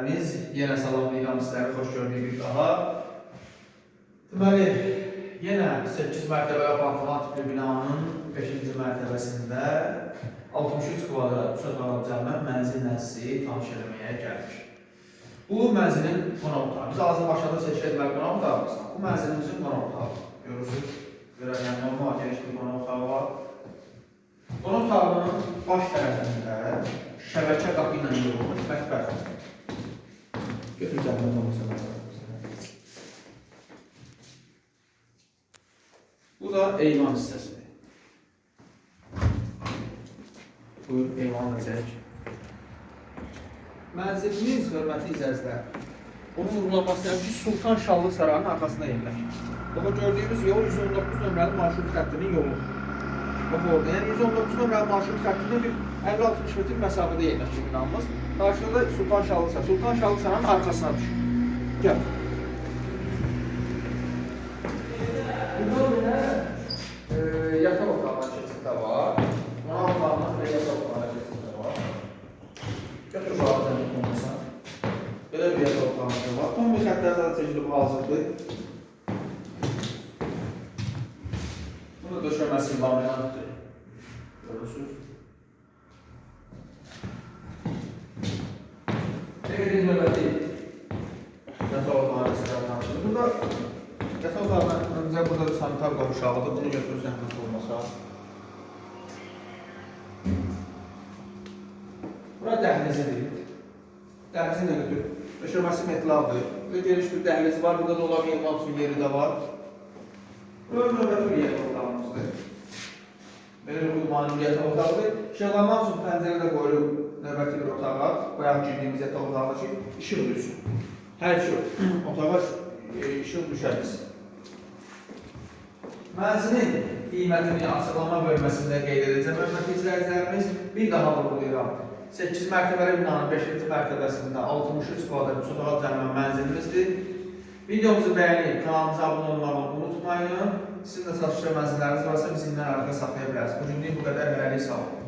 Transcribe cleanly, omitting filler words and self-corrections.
izləyicilərimiz, yenə salamlayıram sizləri, xoş gördük bir daha. Deməli, yenə 8 mərtəbəli apartman tipli binanın 5-ci mərtəbəsində 63 kvadrat sotaqlı cəmə mənzil nəzisi tanış eləməyə gəlmiş. Bu mənzilin qonaq otağı. Biz Azərbaycanda seçki edilir qonaq otağımız. Bu mənzilimizin qonaq otağı. Görürsünüz, yəni normal geniş bir qonaq otağı var. Qonaq otağının baş tərəfində şəbəkə qapı ilə yığılmış mətbəx. Götür zəhmət olmasa. Bu da eyvan hissəsidir. Buyur, eyvanla çək. Mənzilimiz, hörmətli izləyicilər, onun vurgulanması istəyirəm ki, Sultan Şallı Sarayının arxasında yerləşir. Burada gördüyümüz yol 119 nömrəli marşrut xəttinin yolu. Bax orada, yəni 119 nömrəli marşrut xəttində bir 50-60 metr məsafədə yerləşir binamız. Qarşıda da Sultan Şallı Saray. Sultan Şallı Sarayının arxasına düşür. Gəl. Burada belə yataq otağına keçid də var. Qonaq otağına və yataq otağına keçid də var. Götür bağı zəmin olmasan. Belə bir yataq otağımız var. Kombi xəttlər zaten çəkilib hazırdır. Bunu döşəməsi laminatdır. Görürsünüz. Eqedir növbəti yataq otağına istirahat. Burada yataq otağına öncə burada sanitar qovuşağıdır. Bunu götürür zəhmət olmasa. Bura dəhlizidir. Dəhlizi nə götür? Döşəməsi metlabdır. Burada geniş bir dəhlizi var. Burada dolab yığmaq üçün yeri də var. Bura növbəti bir yataq otağımızdır. Belə bir uyğunluğun yataq otağıdır. İşıqlanmaq üçün pəncərə də qoyulub növbəti bir otağa. Bayaq girdiyimiz yataq otağına ki, işıq düşsün. Hər şey otağa işıq düşəriz. Mənzilin qiymətini açıqlama bölməsində qeyd edəcəm. Hörmətli izləyicilərimiz, bir daha vurğulayıram. 8 mərtəbəli binanın 5-ci mərtəbəsində 63 kvadrat sotaq cəmə mənzilimizdir. Videomuzu bəyənib, kanalımıza abunə olmağı unutmayın. Sizin də satışda mənzilləriniz varsa bizimlə əlaqə saxlaya bilərsiniz. Bugünlük bu qədər, hələlik sağ olun.